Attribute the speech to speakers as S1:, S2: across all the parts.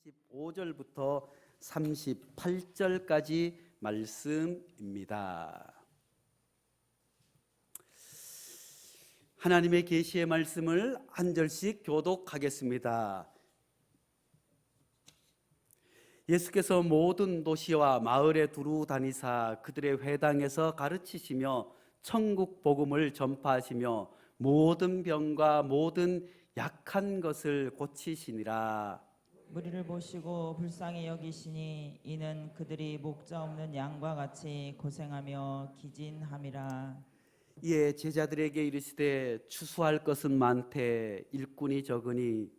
S1: 35절부터 38절까지 말씀입니다. 하나님의 계시의 말씀을 한 절씩 교독하겠습니다. 예수께서 모든 도시와 마을에 두루 다니사 그들의 회당에서 가르치시며 천국 복음을 전파하시며 모든 병과 모든 약한 것을 고치시니라.
S2: 무리를 보시고 불쌍히 여기시니 이는 그들이 목자 없는 양과 같이 고생하며 기진함이라.
S1: 이에 제자들에게 이르시되 추수할 것은 많되 일꾼이 적으니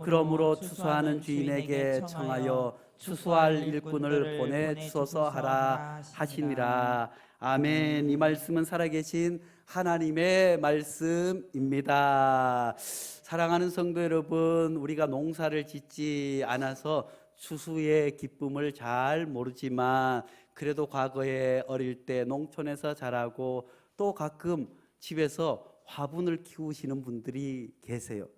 S1: 그러므로 추수하는 주인에게 청하여 추수할 일꾼을 보내주소서 하라 하시니라. 아멘. 이 말씀은 살아계신 하나님의 말씀입니다. 사랑하는 성도 여러분, 우리가 농사를 짓지 않아서 추수의 기쁨을 잘 모르지만 그래도 과거에 어릴 때 농촌에서 자라고 또 가끔 집에서 화분을 키우시는 분들이 계세요.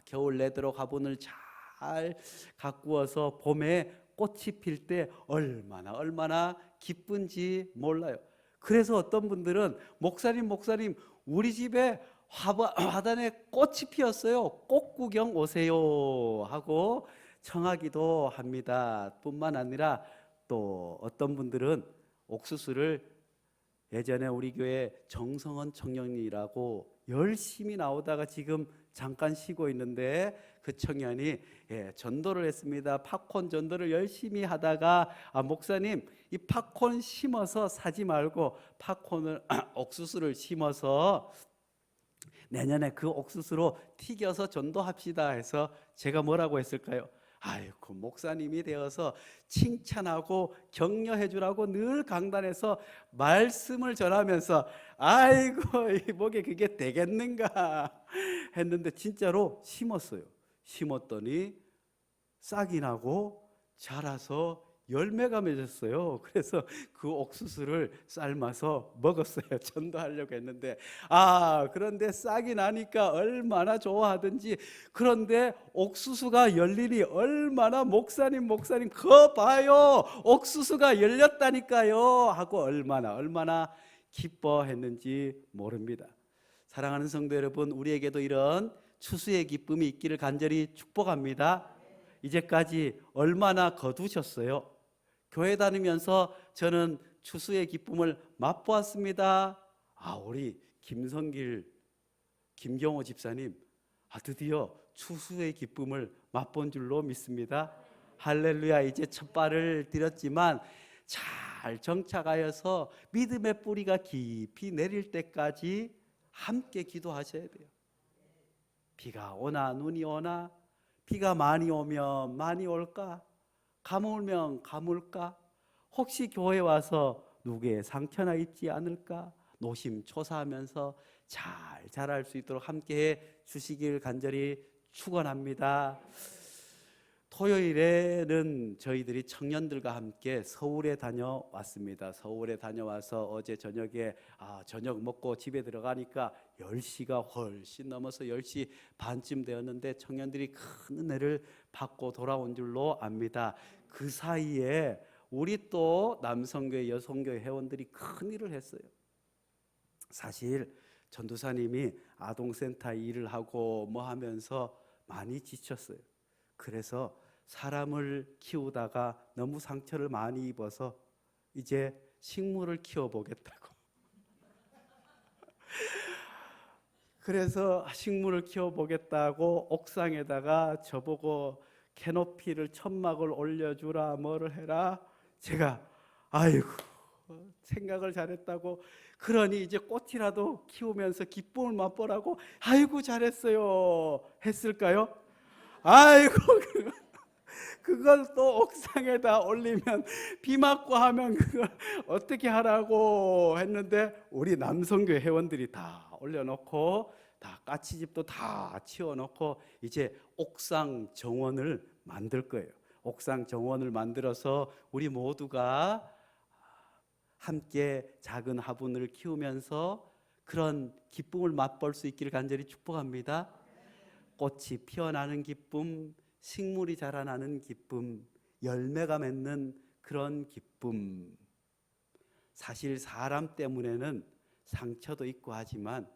S1: 겨울 내도록 화분을 잘 가꾸어서 봄에 꽃이 필 때 얼마나 기쁜지 몰라요. 그래서 어떤 분들은 목사님 우리 집에 화단에 꽃이 피었어요. 꽃 구경 오세요 하고 청하기도 합니다. 뿐만 아니라 또 어떤 분들은 옥수수를 예전에 우리 교회 정성원 청년이라고 열심히 나오다가 지금 잠깐 쉬고 있는데 그 청년이 전도를 했습니다. 팝콘 전도를 열심히 하다가 목사님 이 팝콘 심어서 사지 말고 팝콘을 옥수수를 심어서 내년에 그 옥수수로 튀겨서 전도합시다 해서 제가 뭐라고 했을까요? 아이고, 목사님이 되어서 칭찬하고 격려해 주라고 늘 강단에서 말씀을 전하면서 아이고 이 목에 그게 되겠는가 했는데 진짜로 심었어요. 심었더니 싹이 나고 자라서 열매가 맺었어요. 그래서 그 옥수수를 삶아서 먹었어요. 전도하려고 했는데 그런데 싹이 나니까 얼마나 좋아하든지. 그런데 옥수수가 열 일이 얼마나 목사님 거 봐요 옥수수가 열렸다니까요 하고 얼마나 기뻐했는지 모릅니다. 사랑하는 성도 여러분, 우리에게도 이런 추수의 기쁨이 있기를 간절히 축복합니다. 이제까지 얼마나 거두셨어요? 교회 다니면서 저는 추수의 기쁨을 맛보았습니다. 우리 김경호 집사님 드디어 추수의 기쁨을 맛본 줄로 믿습니다. 할렐루야. 이제 첫 발을 들였지만 잘 정착하여서 믿음의 뿌리가 깊이 내릴 때까지 함께 기도하셔야 돼요. 비가 오나 눈이 오나, 비가 많이 오면 많이 올까, 가물면 가물까, 혹시 교회 와서 누구의 상처나 입지 않을까 노심초사하면서 잘 자랄 수 있도록 함께해 주시길 간절히 축원합니다. 토요일에는 저희들이 청년들과 함께 서울에 다녀왔습니다. 서울에 다녀와서 어제 저녁에 저녁 먹고 집에 들어가니까 10시가 훨씬 넘어서 10시 반쯤 되었는데 청년들이 큰 은혜를 받고 돌아온 줄로 압니다. 그 사이에 우리 또 남성교회 여성교회 회원들이 큰 일을 했어요. 사실 전도사님이 아동센터 일을 하고 하면서 많이 지쳤어요. 그래서 사람을 키우다가 너무 상처를 많이 입어서 이제 식물을 키워보겠다고 그래서 식물을 키워보겠다고 옥상에다가 저보고 캐노피를 천막을 올려주라 뭐를 해라. 제가 생각을 잘했다고, 그러니 이제 꽃이라도 키우면서 기쁨을 맛보라고 잘했어요 했을까요? 그걸 또 옥상에다 올리면 비 맞고 하면 그걸 어떻게 하라고 했는데 우리 남성교회 회원들이 다 올려놓고 다 까치집도 다 치워놓고 이제 옥상 정원을 만들 거예요. 옥상 정원을 만들어서 우리 모두가 함께 작은 화분을 키우면서 그런 기쁨을 맛볼 수 있기를 간절히 축복합니다. 꽃이 피어나는 기쁨, 식물이 자라나는 기쁨, 열매가 맺는 그런 기쁨. 사실 사람 때문에는 상처도 있고 하지만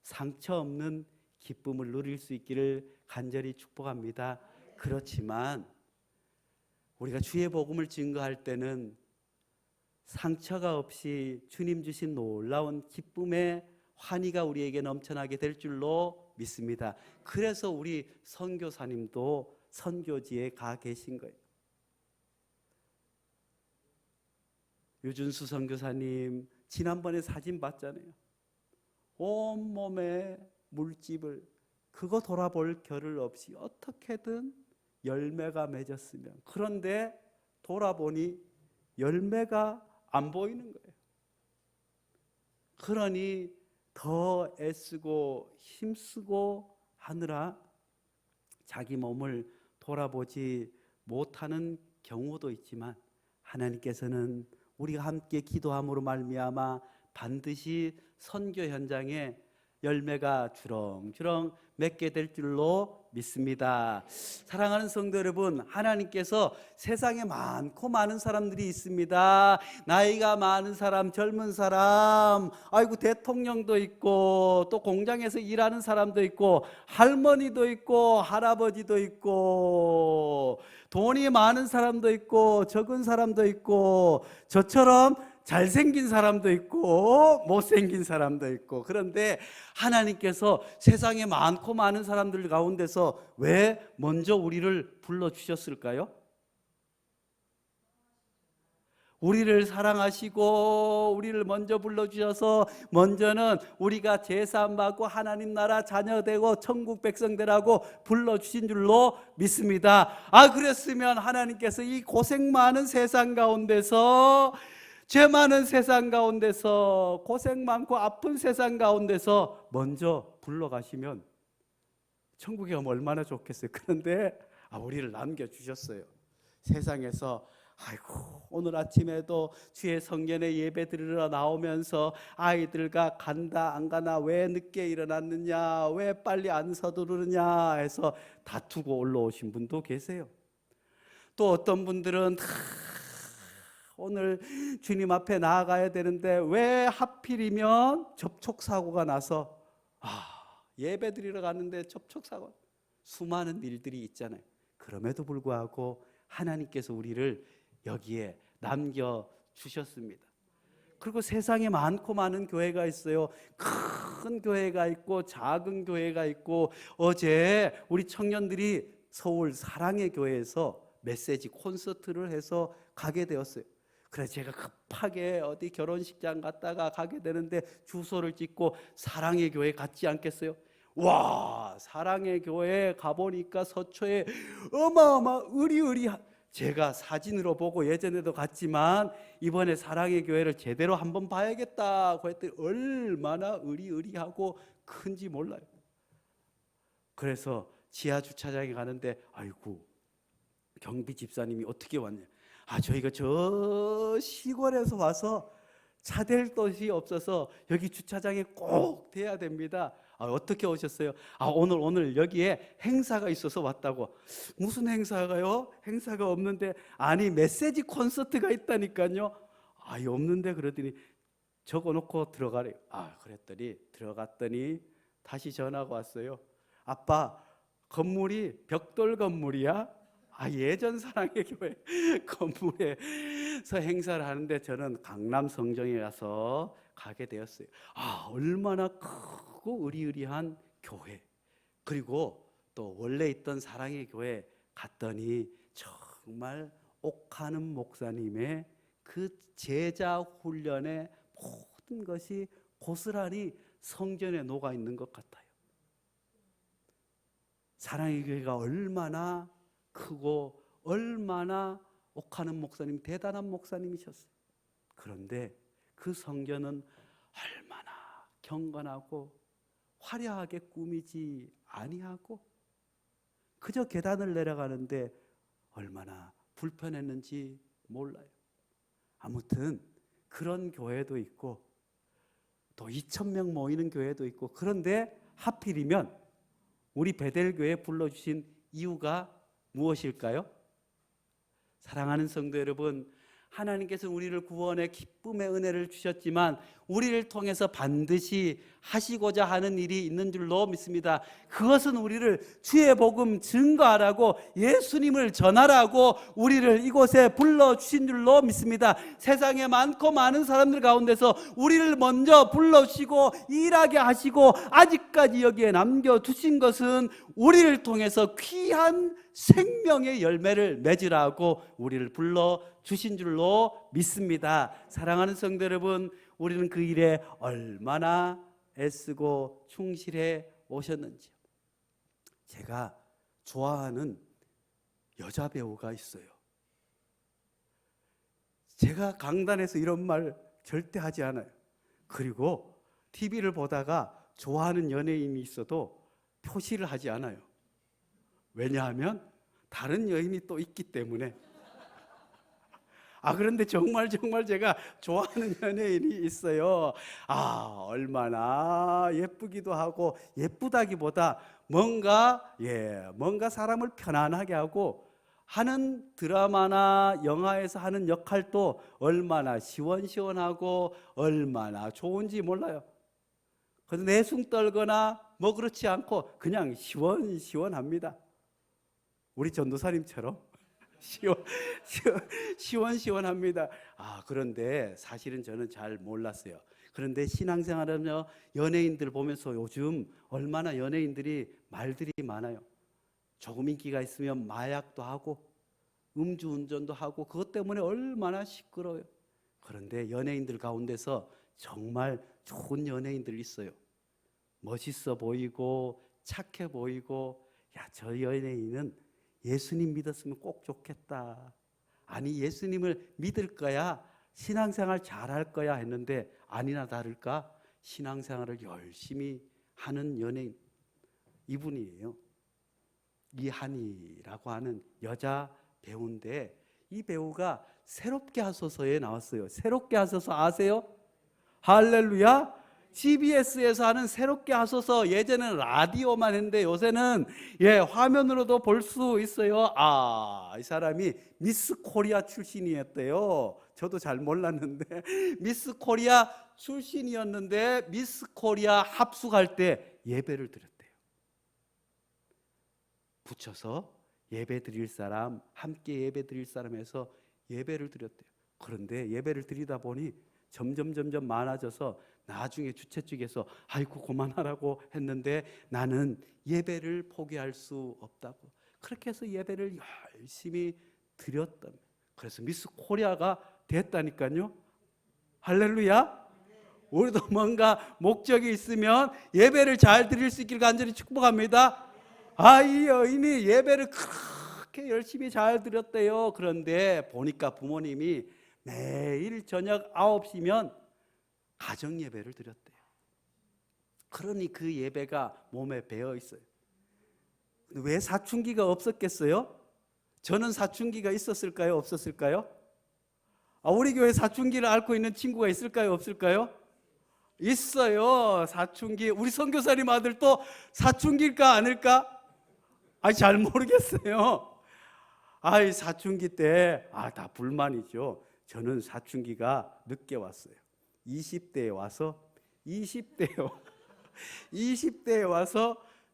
S1: 상처 없는 기쁨을 누릴 수 있기를 간절히 축복합니다. 그렇지만 우리가 주의 복음을 증거할 때는 상처가 없이 주님 주신 놀라운 기쁨의 환희가 우리에게 넘쳐나게 될 줄로 믿습니다. 그래서 우리 선교사님도 선교지에 가 계신 거예요. 유준수 선교사님 지난번에 사진 봤잖아요. 온몸에 물집을, 그거 돌아볼 겨를 없이 어떻게든 열매가 맺었으면, 그런데 돌아보니 열매가 안 보이는 거예요. 그러니 더 애쓰고 힘쓰고 하느라 자기 몸을 돌아보지 못하는 경우도 있지만, 하나님께서는 우리가 함께 기도함으로 말미암아 반드시 선교 현장에 열매가 주렁주렁 맺게 될 줄로 믿습니다. 사랑하는 성도 여러분, 하나님께서 세상에 많고 많은 사람들이 있습니다. 나이가 많은 사람, 젊은 사람, 아이고 대통령도 있고 또 공장에서 일하는 사람도 있고 할머니도 있고 할아버지도 있고 돈이 많은 사람도 있고 적은 사람도 있고 저처럼 잘생긴 사람도 있고 못생긴 사람도 있고. 그런데 하나님께서 세상에 많고 많은 사람들 가운데서 왜 먼저 우리를 불러주셨을까요? 우리를 사랑하시고 우리를 먼저 불러주셔서 먼저는 우리가 제사함받고 하나님 나라 자녀 되고 천국 백성 되라고 불러주신 줄로 믿습니다. 그랬으면 하나님께서 이 고생 많은 세상 가운데서, 죄 많은 세상 가운데서, 고생 많고 아픈 세상 가운데서 먼저 불러가시면 천국에 가면 얼마나 좋겠어요. 그런데 우리를 남겨주셨어요. 세상에서 아이고 오늘 아침에도 주의 성전에 예배 드리러 나오면서 아이들과 간다 안 가나, 왜 늦게 일어났느냐, 왜 빨리 안 서두르느냐 해서 다투고 올라오신 분도 계세요. 또 어떤 분들은 오늘 주님 앞에 나아가야 되는데 왜 하필이면 접촉사고가 나서 예배 드리러 가는데 접촉사고, 수많은 일들이 있잖아요. 그럼에도 불구하고 하나님께서 우리를 여기에 남겨주셨습니다. 그리고 세상에 많고 많은 교회가 있어요. 큰 교회가 있고 작은 교회가 있고, 어제 우리 청년들이 서울 사랑의 교회에서 메시지 콘서트를 해서 가게 되었어요. 그래서 제가 급하게 어디 결혼식장 갔다가 가게 되는데 주소를 찍고 사랑의 교회 갔지 않겠어요? 와, 사랑의 교회 가보니까 서초에 어마어마 의리의리한, 제가 사진으로 보고 예전에도 갔지만 이번에 사랑의 교회를 제대로 한번 봐야겠다고 했더니 얼마나 의리의리하고 큰지 몰라요. 그래서 지하 주차장에 가는데 아이고 경비 집사님이 어떻게 왔냐, 저희가 저 시골에서 와서 차 댈 곳이 없어서 여기 주차장에 꼭 대야 됩니다. 어떻게 오셨어요? 오늘 여기에 행사가 있어서 왔다고. 무슨 행사가요? 행사가 없는데. 아니 메시지 콘서트가 있다니까요. 없는데. 그러더니 적어놓고 들어가래요. 그랬더니 들어갔더니 다시 전화가 왔어요. 아빠, 건물이 벽돌 건물이야? 예전 사랑의 교회 건물에서 행사를 하는데 저는 강남 성정에 가서 가게 되었어요. 얼마나 크고 의리의리한 교회. 그리고 또 원래 있던 사랑의 교회 갔더니 정말 옥하는 목사님의 그 제자 훈련의 모든 것이 고스란히 성전에 녹아 있는 것 같아요. 사랑의 교회가 얼마나 크고 얼마나 옥하는 목사님, 대단한 목사님이셨어요. 그런데 그 성전은 얼마나 경건하고 화려하게 꾸미지 아니하고 그저 계단을 내려가는데 얼마나 불편했는지 몰라요. 아무튼 그런 교회도 있고 또 2,000명 모이는 교회도 있고, 그런데 하필이면 우리 베델교회 불러주신 이유가 무엇일까요? 사랑하는 성도 여러분, 하나님께서 우리를 구원의 기쁨의 은혜를 주셨지만 우리를 통해서 반드시 하시고자 하는 일이 있는 줄로 믿습니다. 그것은 우리를 주의 복음 증거하라고, 예수님을 전하라고 우리를 이곳에 불러주신 줄로 믿습니다. 세상에 많고 많은 사람들 가운데서 우리를 먼저 불러주시고 일하게 하시고 아직까지 여기에 남겨두신 것은 우리를 통해서 귀한 생명의 열매를 맺으라고 우리를 불러주신 줄로 믿습니다. 사랑하는 성도 여러분, 우리는 그 일에 얼마나 애쓰고 충실해 오셨는지. 제가 좋아하는 여자 배우가 있어요. 제가 강단에서 이런 말 절대 하지 않아요. 그리고 TV를 보다가 좋아하는 연예인이 있어도 표시를 하지 않아요. 왜냐하면 다른 여인이 또 있기 때문에. 그런데 정말 제가 좋아하는 연예인이 있어요. 얼마나 예쁘기도 하고, 예쁘다기보다 뭔가 사람을 편안하게 하고, 하는 드라마나 영화에서 하는 역할도 얼마나 시원시원하고 얼마나 좋은지 몰라요. 그래서 내숭 떨거나 뭐 그렇지 않고 그냥 시원시원합니다. 우리 전도사님처럼 시원시원합니다. 그런데 사실은 저는 잘 몰랐어요. 그런데 신앙생활하며 연예인들 보면서 요즘 얼마나 연예인들이 말들이 많아요. 조금 인기가 있으면 마약도 하고 음주운전도 하고, 그것 때문에 얼마나 시끄러워요. 그런데 연예인들 가운데서 정말 좋은 연예인들 있어요. 멋있어 보이고 착해 보이고, 저 연예인은 예수님 믿었으면 꼭 좋겠다. 아니, 예수님을 믿을 거야, 신앙생활 잘할 거야 했는데 아니나 다를까 신앙생활을 열심히 하는 연예인, 이분이에요. 이한이라고 하는 여자 배우인데, 이 배우가 새롭게 하소서에 나왔어요. 새롭게 하소서 아세요? 할렐루야. CBS에서 하는 새롭게 하소서, 예전에는 라디오만 했는데 요새는 화면으로도 볼 수 있어요. 이 사람이 미스 코리아 출신이었대요. 저도 잘 몰랐는데 미스 코리아 출신이었는데 미스 코리아 합숙할 때 예배를 드렸대요. 붙여서 예배 드릴 사람, 함께 예배 드릴 사람 해서 예배를 드렸대요. 그런데 예배를 드리다 보니 점점 많아져서 나중에 주최 측에서 아이고 그만하라고 했는데 나는 예배를 포기할 수 없다고, 그렇게 해서 예배를 열심히 드렸던, 그래서 미스 코리아가 됐다니까요. 할렐루야. 우리도 뭔가 목적이 있으면 예배를 잘 드릴 수 있기를 간절히 축복합니다. 이 여인이 예배를 그렇게 열심히 잘 드렸대요. 그런데 보니까 부모님이 매일 저녁 9시면 가정 예배를 드렸대요. 그러니 그 예배가 몸에 배어 있어요. 왜 사춘기가 없었겠어요? 저는 사춘기가 있었을까요? 없었을까요? 우리 교회 사춘기를 앓고 있는 친구가 있을까요? 없을까요? 있어요. 사춘기. 우리 선교사님 아들도 사춘기일까 아닐까? 잘 모르겠어요. 사춘기 때 다 불만이죠. 저는 사춘기가 늦게 왔어요. 20대에 와서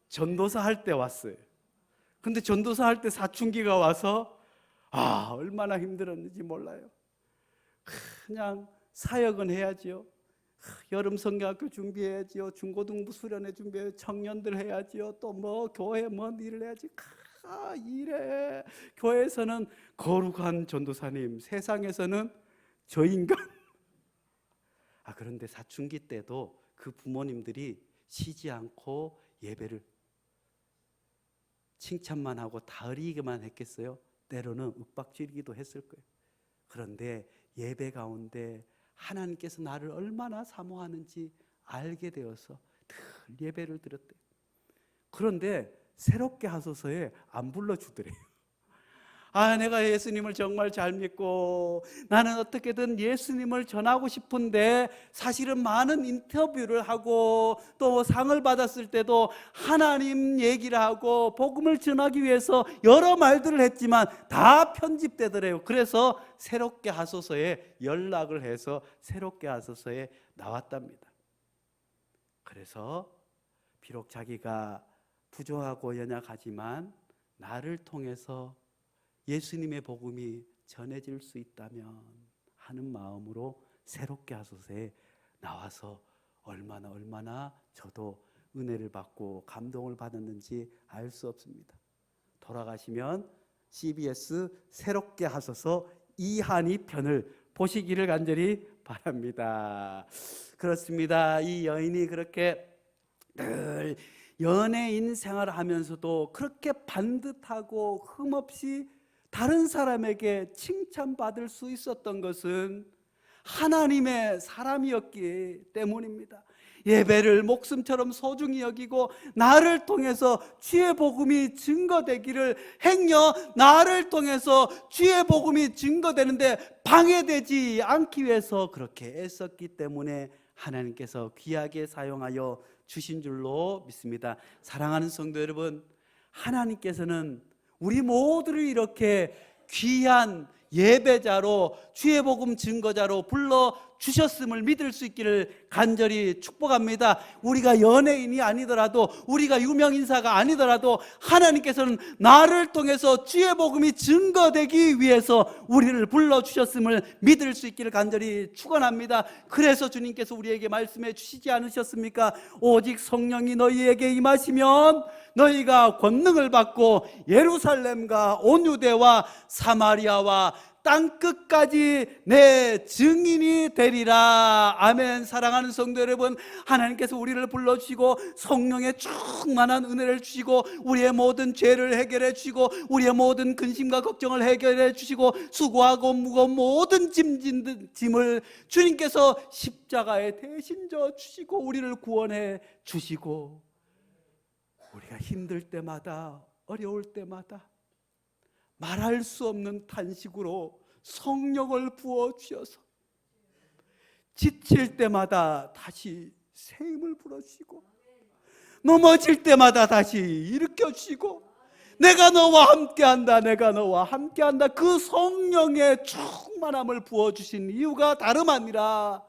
S1: 전도사 할 때 왔어요. 근데 전도사 할 때 사춘기가 와서 얼마나 힘들었는지 몰라요. 그냥 사역은 해야지요. 여름 성경학교 준비해야지요. 중고등부 수련회 준비해야지요. 청년들 해야지요. 또 뭐 교회 일을 해야지. 이래. 교회에서는 거룩한 전도사님, 세상에서는 저 인간. 그런데 사춘기 때도 그 부모님들이 쉬지 않고 예배를 칭찬만 하고 다으리기만 했겠어요? 때로는 윽박지르기도 했을 거예요. 그런데 예배 가운데 하나님께서 나를 얼마나 사모하는지 알게 되어서 늘 예배를 드렸대요. 그런데 새롭게 하소서에 안 불러주더래요. 내가 예수님을 정말 잘 믿고 나는 어떻게든 예수님을 전하고 싶은데, 사실은 많은 인터뷰를 하고 또 상을 받았을 때도 하나님 얘기를 하고 복음을 전하기 위해서 여러 말들을 했지만 다 편집되더래요. 그래서 새롭게 하소서에 연락을 해서 새롭게 하소서에 나왔답니다. 그래서 비록 자기가 부족하고 연약하지만 나를 통해서 예수님의 복음이 전해질 수 있다면 하는 마음으로 새롭게 하소서에 나와서 얼마나 저도 은혜를 받고 감동을 받았는지 알 수 없습니다. 돌아가시면 CBS 새롭게 하소서 이한희 편을 보시기를 간절히 바랍니다. 그렇습니다. 이 여인이 그렇게 늘 연예인 생활을 하면서도 그렇게 반듯하고 흠없이 다른 사람에게 칭찬받을 수 있었던 것은 하나님의 사람이었기 때문입니다. 예배를 목숨처럼 소중히 여기고 나를 통해서 주의 복음이 증거되기를, 행여 나를 통해서 주의 복음이 증거되는데 방해되지 않기 위해서 그렇게 애썼기 때문에 하나님께서 귀하게 사용하여 주신 줄로 믿습니다. 사랑하는 성도 여러분, 하나님께서는 우리 모두를 이렇게 귀한 예배자로, 주의 복음 증거자로 불러 주셨음을 믿을 수 있기를 간절히 축복합니다. 우리가 연예인이 아니더라도, 우리가 유명인사가 아니더라도 하나님께서는 나를 통해서 주의 복음이 증거되기 위해서 우리를 불러 주셨음을 믿을 수 있기를 간절히 축원합니다. 그래서 주님께서 우리에게 말씀해 주시지 않으셨습니까? 오직 성령이 너희에게 임하시면 너희가 권능을 받고 예루살렘과 온 유대와 사마리아와 땅끝까지 내 증인이 되리라. 아멘. 사랑하는 성도 여러분, 하나님께서 우리를 불러주시고 성령의 충만한 은혜를 주시고 우리의 모든 죄를 해결해 주시고 우리의 모든 근심과 걱정을 해결해 주시고 수고하고 무거운 모든 짐을 주님께서 십자가에 대신 져 주시고 우리를 구원해 주시고, 우리가 힘들 때마다, 어려울 때마다 말할 수 없는 탄식으로 성령을 부어주셔서 지칠 때마다 다시 새 힘을 불어주시고, 넘어질 때마다 다시 일으켜주시고, 내가 너와 함께한다, 내가 너와 함께한다, 그 성령의 충만함을 부어주신 이유가 다름 아니라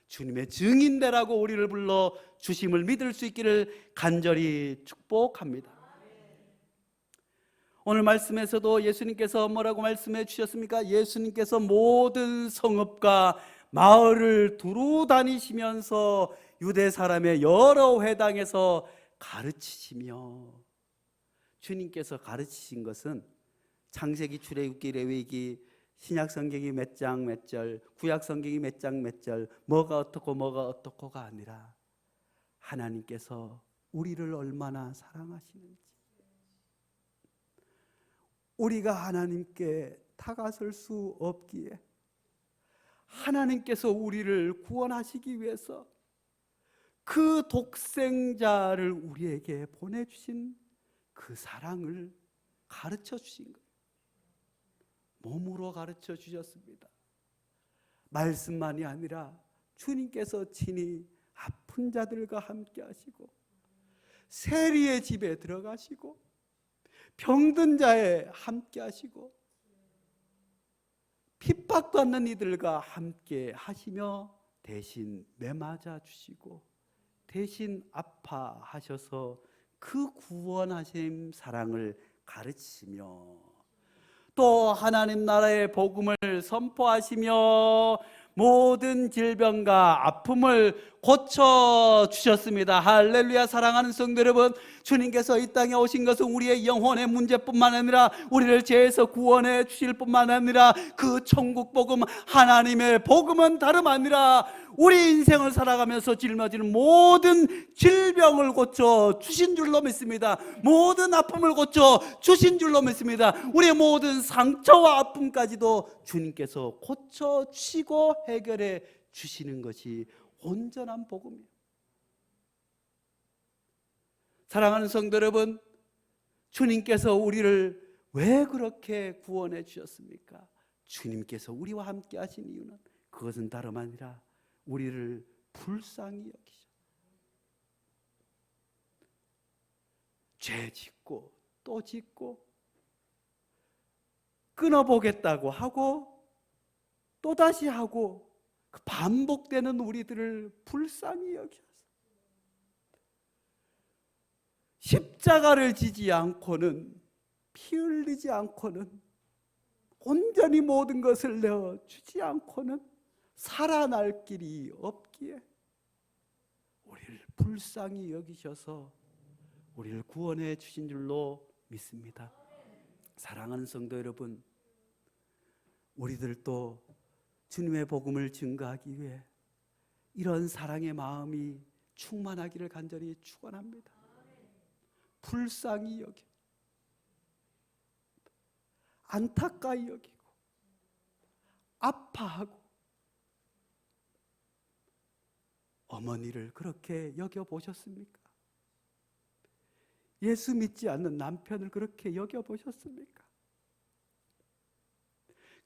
S1: 주님의 증인되라고 우리를 불러 주심을 믿을 수 있기를 간절히 축복합니다. 오늘 말씀에서도 예수님께서 뭐라고 말씀해 주셨습니까? 예수님께서 모든 성읍과 마을을 두루 다니시면서 유대 사람의 여러 회당에서 가르치시며, 주님께서 가르치신 것은 창세기, 출애굽기, 레위기, 신약 성경이 몇 장 몇 절, 구약 성경이 몇 장 몇 절, 뭐가 어떻고가 아니라 하나님께서 우리를 얼마나 사랑하시는지, 우리가 하나님께 다가설 수 없기에 하나님께서 우리를 구원하시기 위해서 그 독생자를 우리에게 보내주신 그 사랑을 가르쳐 주신 거예요. 몸으로 가르쳐 주셨습니다. 말씀만이 아니라 주님께서 친히 아픈 자들과 함께 하시고 세리의 집에 들어가시고 병든 자에 함께 하시고 핍박받는 이들과 함께 하시며 대신 매맞아 주시고 대신 아파하셔서 그 구원하심 사랑을 가르치시며, 또 하나님 나라의 복음을 선포하시며 모든 질병과 아픔을 고쳐주셨습니다. 할렐루야. 사랑하는 성도 여러분, 주님께서 이 땅에 오신 것은 우리의 영혼의 문제뿐만 아니라 우리를 죄에서 구원해 주실 뿐만 아니라 그 천국 복음, 하나님의 복음은 다름 아니라 우리 인생을 살아가면서 짊어지는 모든 질병을 고쳐 주신 줄로 믿습니다. 모든 아픔을 고쳐 주신 줄로 믿습니다. 우리의 모든 상처와 아픔까지도 주님께서 고쳐 주시고 해결해 주시는 것이 온전한 복음이에요. 사랑하는 성도 여러분, 주님께서 우리를 왜 그렇게 구원해 주셨습니까? 주님께서 우리와 함께 하신 이유는 그것은 다름 아니라 우리를 불쌍히 여기셔. 죄 짓고 또 짓고 끊어보겠다고 하고 또다시 하고 그 반복되는 우리들을 불쌍히 여기셔서 십자가를 지지 않고는, 피 흘리지 않고는, 온전히 모든 것을 내어주지 않고는 살아날 길이 없기에 우리를 불쌍히 여기셔서 우리를 구원해 주신 줄로 믿습니다. 사랑하는 성도 여러분, 우리들도 주님의 복음을 증거하기 위해 이런 사랑의 마음이 충만하기를 간절히 축원합니다. 불쌍히 여기고 안타까이 여기고 아파하고 어머니를 그렇게 여겨보셨습니까? 예수 믿지 않는 남편을 그렇게 여겨보셨습니까?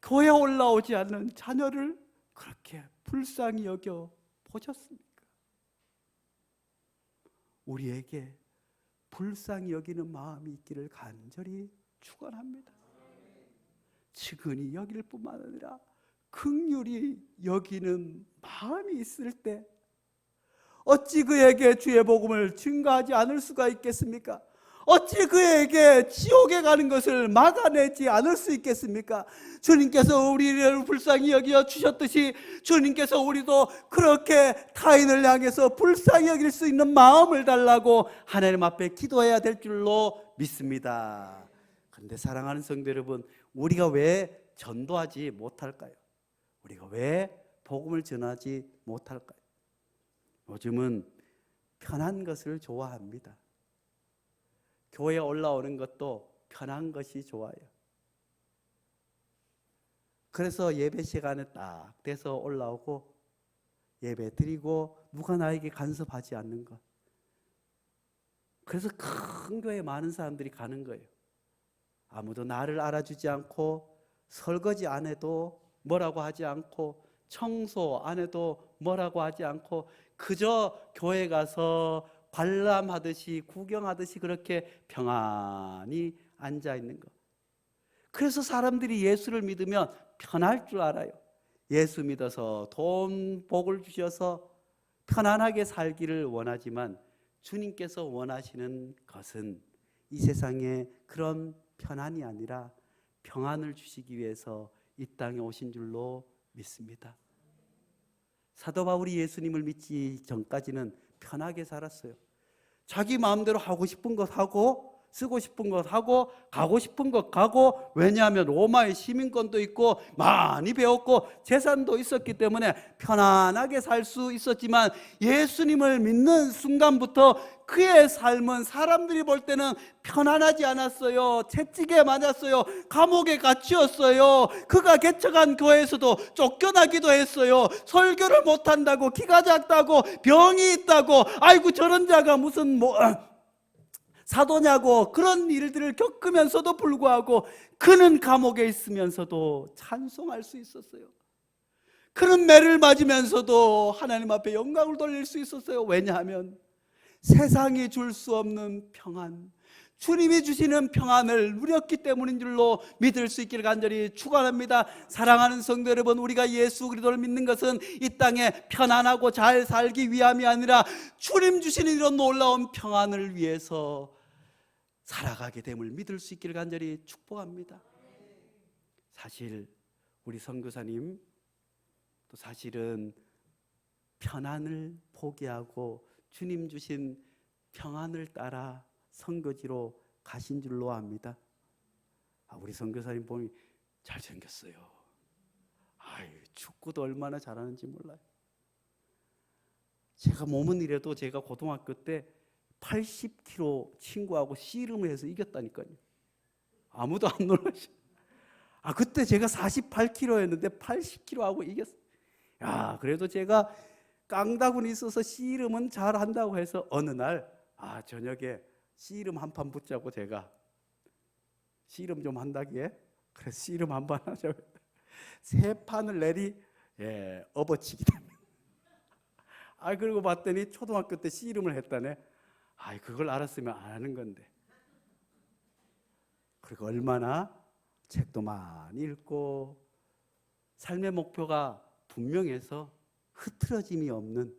S1: 교회 올라오지 않는 자녀를 그렇게 불쌍히 여겨보셨습니까? 우리에게 불쌍히 여기는 마음이 있기를 간절히 축원합니다. 측은히 여길 뿐만 아니라 긍휼히 여기는 마음이 있을 때 어찌 그에게 주의 복음을 증거하지 않을 수가 있겠습니까? 어찌 그에게 지옥에 가는 것을 막아내지 않을 수 있겠습니까? 주님께서 우리를 불쌍히 여겨 주셨듯이 주님께서 우리도 그렇게 타인을 향해서 불쌍히 여길 수 있는 마음을 달라고 하나님 앞에 기도해야 될 줄로 믿습니다. 그런데 사랑하는 성도 여러분, 우리가 왜 전도하지 못할까요? 우리가 왜 복음을 전하지 못할까요? 요즘은 편한 것을 좋아합니다. 교회에 올라오는 것도 편한 것이 좋아요. 그래서 예배 시간에 딱 돼서 올라오고 예배 드리고 누가 나에게 간섭하지 않는 것. 그래서 큰 교회에 많은 사람들이 가는 거예요. 아무도 나를 알아주지 않고 설거지 안 해도 뭐라고 하지 않고 청소 안 해도 뭐라고 하지 않고 그저 교회 가서 관람하듯이 구경하듯이 그렇게 평안히 앉아 있는 것. 그래서 사람들이 예수를 믿으면 편할 줄 알아요. 예수 믿어서 돈 복을 주셔서 편안하게 살기를 원하지만 주님께서 원하시는 것은 이 세상에 그런 편안이 아니라 평안을 주시기 위해서 이 땅에 오신 줄로 믿습니다. 사도 바울이 예수님을 믿기 전까지는 편하게 살았어요. 자기 마음대로 하고 싶은 것 하고 쓰고 싶은 것 하고 가고 싶은 것 가고, 왜냐하면 로마의 시민권도 있고 많이 배웠고 재산도 있었기 때문에 편안하게 살 수 있었지만 예수님을 믿는 순간부터 그의 삶은 사람들이 볼 때는 편안하지 않았어요. 채찍에 맞았어요. 감옥에 갇혔어요. 그가 개척한 교회에서도 쫓겨나기도 했어요. 설교를 못한다고, 키가 작다고, 병이 있다고, 아이고 저런 자가 무슨 사도냐고, 그런 일들을 겪으면서도 불구하고 그는 감옥에 있으면서도 찬송할 수 있었어요. 그는 매를 맞으면서도 하나님 앞에 영광을 돌릴 수 있었어요. 왜냐하면 세상이 줄 수 없는 평안, 주님이 주시는 평안을 누렸기 때문인 줄로 믿을 수 있기를 간절히 축원합니다. 사랑하는 성도 여러분, 우리가 예수 그리스도를 믿는 것은 이 땅에 편안하고 잘 살기 위함이 아니라 주님 주시는 이런 놀라운 평안을 위해서 살아가게 됨을 믿을 수 있기를 간절히 축복합니다. 사실 우리 선교사님 또 사실은 편안을 포기하고 주님 주신 평안을 따라 선교지로 가신 줄로 압니다. 우리 선교사님 보니 잘생겼어요. 축구도 얼마나 잘하는지 몰라요. 제가 몸은 이래도 제가 고등학교 때 80kg 친구하고 씨름을 해서 이겼다니까요. 아무도 안 놀라셔. 그때 제가 48kg였는데 80kg하고 이겼어요. 그래도 제가 깡다군이 있어서 씨름은 잘한다고 해서 어느 날 저녁에 씨름 한 판 붙자고 제가 씨름 좀 한다기에 그래서 씨름 한번 하자고 세 판을 내리 업어치기 때문에 그리고 봤더니 초등학교 때 씨름을 했다네. 그걸 알았으면 안 하는 건데. 그리고 얼마나 책도 많이 읽고 삶의 목표가 분명해서 흐트러짐이 없는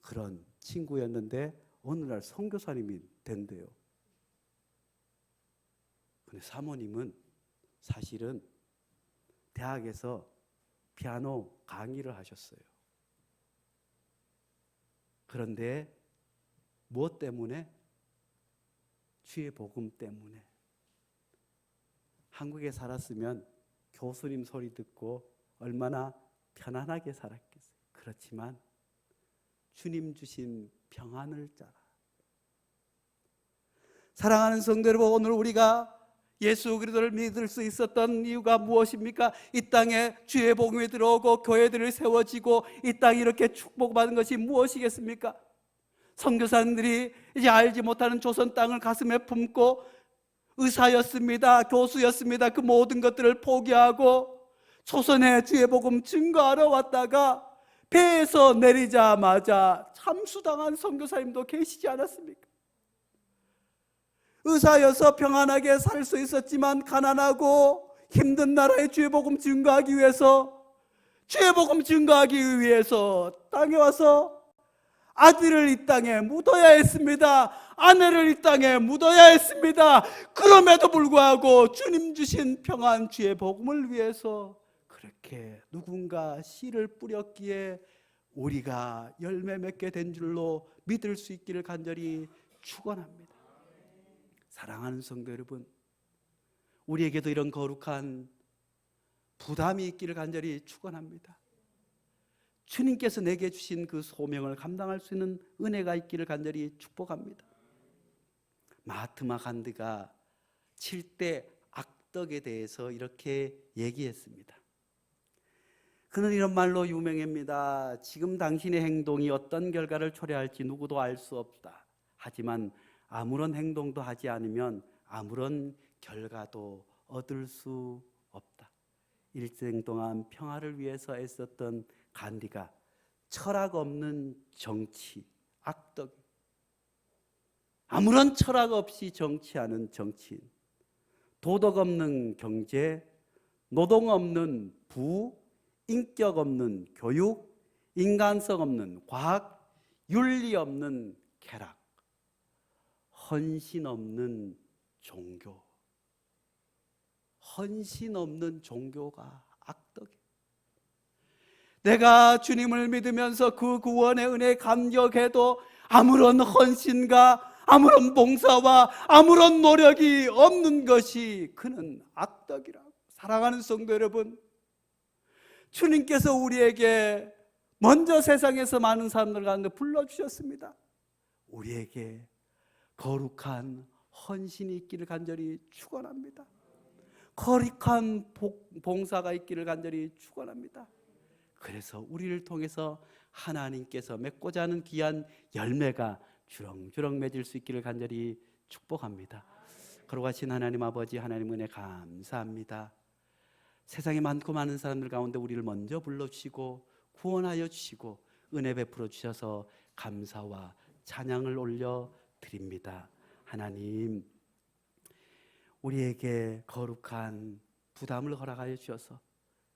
S1: 그런 친구였는데 어느 날 선교사님이 된대요. 근데 사모님은 사실은 대학에서 피아노 강의를 하셨어요. 그런데 무엇 때문에? 주의 복음 때문에. 한국에 살았으면 교수님 소리 듣고 얼마나 편안하게 살았겠어요. 그렇지만 주님 주신 평안을 따라. 사랑하는 성도 여러분, 오늘 우리가 예수 그리스도를 믿을 수 있었던 이유가 무엇입니까? 이 땅에 주의 복음이 들어오고 교회들이 세워지고 이 땅이 이렇게 축복받은 것이 무엇이겠습니까? 선교사님들이 이제 알지 못하는 조선 땅을 가슴에 품고 의사였습니다. 교수였습니다. 그 모든 것들을 포기하고 조선의 주의 복음 증거하러 왔다가 배에서 내리자마자 참수당한 선교사님도 계시지 않았습니까? 의사여서 평안하게 살 수 있었지만 가난하고 힘든 나라의 주의 복음 증거하기 위해서 땅에 와서 아들을 이 땅에 묻어야 했습니다. 아내를 이 땅에 묻어야 했습니다. 그럼에도 불구하고 주님 주신 평안 주의 복음을 위해서 그렇게 누군가 씨를 뿌렸기에 우리가 열매 맺게 된 줄로 믿을 수 있기를 간절히 축원합니다. 사랑하는 성도 여러분, 우리에게도 이런 거룩한 부담이 있기를 간절히 축원합니다. 주님께서 내게 주신 그 소명을 감당할 수 있는 은혜가 있기를 간절히 축복합니다. 마하트마 간디가 7대 악덕에 대해서 이렇게 얘기했습니다. 그는 이런 말로 유명합니다. 지금 당신의 행동이 어떤 결과를 초래할지 누구도 알 수 없다. 하지만 아무런 행동도 하지 않으면 아무런 결과도 얻을 수 없다. 일생 동안 평화를 위해서 애썼던 간디가 철학 없는 정치, 악덕, 아무런 철학 없이 정치하는 정치인, 도덕 없는 경제, 노동 없는 부, 인격 없는 교육, 인간성 없는 과학, 윤리 없는 쾌락, 헌신 없는 종교. 헌신 없는 종교가 악덕이에요. 내가 주님을 믿으면서 그 구원의 은혜에 감격해도 아무런 헌신과 아무런 봉사와 아무런 노력이 없는 것이 그는 악덕이라고. 사랑하는 성도 여러분, 주님께서 우리에게 먼저 세상에서 많은 사람들 가운데 불러주셨습니다. 우리에게 거룩한 헌신이 있기를 간절히 축원합니다. 거룩한 봉사가 있기를 간절히 축원합니다. 그래서 우리를 통해서 하나님께서 맺고자 하는 귀한 열매가 주렁주렁 맺을 수 있기를 간절히 축복합니다. 거룩하신 하나님 아버지, 하나님 은혜 감사합니다. 세상에 많고 많은 사람들 가운데 우리를 먼저 불러주시고 구원하여 주시고 은혜 베풀어 주셔서 감사와 찬양을 올려드립니다. 하나님, 우리에게 거룩한 부담을 허락하여 주셔서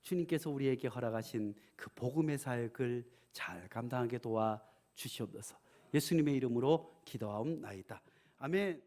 S1: 주님께서 우리에게 허락하신 그 복음의 사역을 잘 감당하게 도와 주시옵소서. 예수님의 이름으로 기도하옵나이다. 아멘.